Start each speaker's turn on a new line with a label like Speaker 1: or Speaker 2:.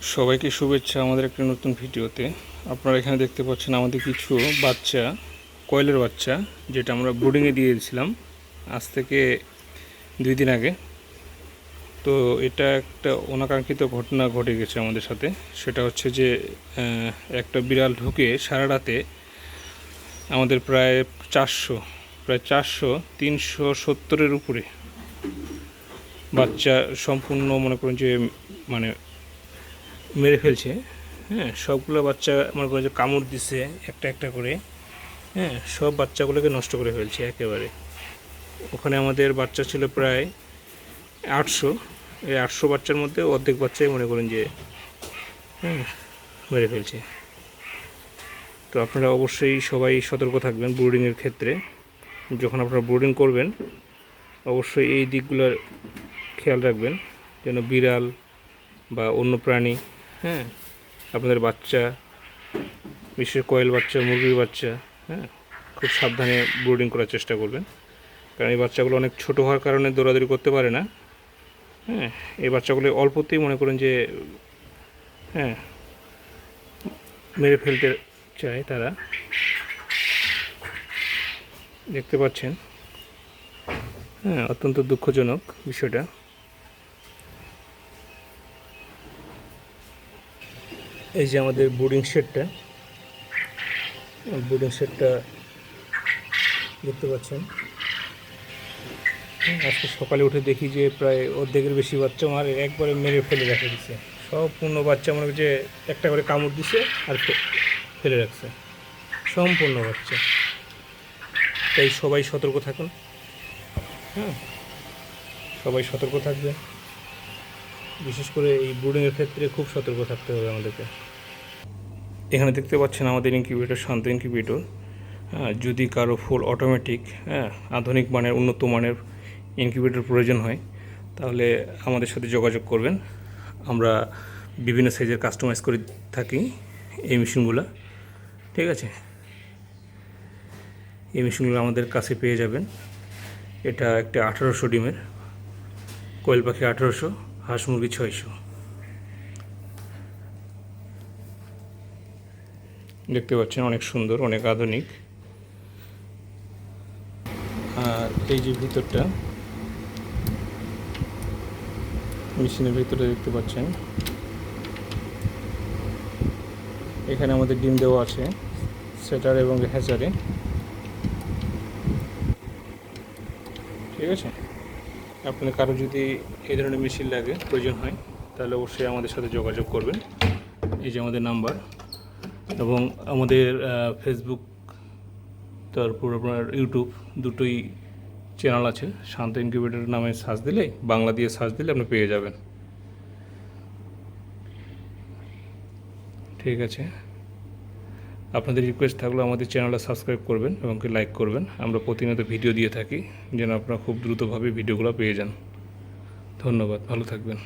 Speaker 1: সবাইকে শুভেচ্ছা আমাদের একটা নতুন ভিডিওতে। আপনারা এখানে দেখতে পাচ্ছেন আমাদের কিছু বাচ্চা, কয়েলের বাচ্চা, যেটা আমরা ব্রুডিংয়ে দিয়ে দিয়েছিলাম আজ থেকে 2 দিন আগে। তো এটা একটা অনাকাঙ্ক্ষিত ঘটনা ঘটে গেছে আমাদের সাথে। সেটা হচ্ছে যে একটা বিড়াল ঢুকে সারা রাতে আমাদের প্রায় 370-এর উপরে বাচ্চা সম্পূর্ণ মনে করুন যে মানে মেরে ফেলছে। হ্যাঁ, সবগুলো বাচ্চা মনে করেন যে কামড় দিছে একটা একটা করে। হ্যাঁ, সব বাচ্চাগুলোকে নষ্ট করে ফেলছে একেবারে। ওখানে আমাদের বাচ্চা ছিল প্রায় 800। এই 800 বাচ্চার মধ্যে অর্ধেক বাচ্চাই মনে করেন যে মেরে ফেলছে। তো আপনারা অবশ্যই সবাই সতর্ক থাকবেন ব্রুডিংয়ের ক্ষেত্রে। যখন আপনারা ব্রুডিং করবেন অবশ্যই এই দিকগুলোর খেয়াল রাখবেন, যেন বিড়াল বা অন্য প্রাণী আপনাদের বাচ্চা, বিশেষ কয়েল বাচ্চা, মুরগির বাচ্চা, খুব সাবধানে ব্রুডিং করার চেষ্টা করবেন। কারণ এই বাচ্চাগুলো অনেক ছোট হওয়ার কারণে দৌড়াদৌড়ি করতে পারে না। এই বাচ্চাগুলো অল্পতেই মনে করেন যে মেরে ফেলতে চায় তারা। দেখতে পাচ্ছেন, অত্যন্ত দুঃখজনক বিষয়টা। এই যে আমাদের ব্রুডিং শেডটা দেখতে পাচ্ছেন। আজকে সকালে উঠে দেখি যে প্রায় অর্ধেকের বেশি বাচ্চা আমার একবারে মেরে ফেলে রেখে দিচ্ছে। সম্পূর্ণ বাচ্চা মনে হচ্ছে একটা করে কামড় দিছে আর ফেলে রাখছে সম্পূর্ণ বাচ্চা। তাই সবাই সতর্ক থাকুন। সবাই সতর্ক থাকবে, বিশেষ করে এই ব্রুডিংয়ের ক্ষেত্রে খুব সতর্ক থাকতে হবে আমাদেরকে। এখানে দেখতে পাচ্ছেন আমাদের ইনকিউবেটর, শান্ত ইনকিউবেটর। যদি কারো ফুল অটোমেটিক আধুনিক মানের, উন্নত মানের ইনকিউবেটর প্রয়োজন হয় তাহলে আমাদের সাথে যোগাযোগ করবেন। আমরা বিভিন্ন সাইজের কাস্টমাইজ করে থাকি এই মেশিনগুলো। ঠিক আছে, এই মেশিনগুলো আমাদের কাছে পেয়ে যাবেন। এটা একটা 1800 ডিমের, কোয়েল পাখি 1800, হাঁস মুরগি 600। দেখতে পাচ্ছেন অনেক সুন্দর, অনেক আধুনিক। আর এই যে ভিতরটা, মেশিনের ভিতরে দেখতে পাচ্ছেন, এখানে আমাদের ডিম দেওয়া আছে সেটার এবং হ্যাচারে। ঠিক আছে, আপনার কারো যদি এই ধরনের মেশিন লাগে, প্রয়োজন হয়, তাহলে অবশ্যই আমাদের সাথে যোগাযোগ করবেন। এই যে আমাদের নাম্বার, এবং আমাদের ফেসবুক, তারপর আপনার ইউটিউব, দুটোই চ্যানেল আছে। শান্ত ইনকিউবেটর নামে সার্চ দিলে, বাংলা দিয়ে সার্চ দিলে আপনি পেয়ে যাবেন। ঠিক আছে, আপনাদের রিকোয়েস্ট থাকলে আমাদের চ্যানেলটা সাবস্ক্রাইব করবেন এবং লাইক করবেন। আমরা প্রতিনিয়ত ভিডিও দিয়ে থাকি, যেন আপনারা খুব দ্রুতভাবে ভিডিওগুলো পেয়ে যান। ধন্যবাদ, ভালো থাকবেন।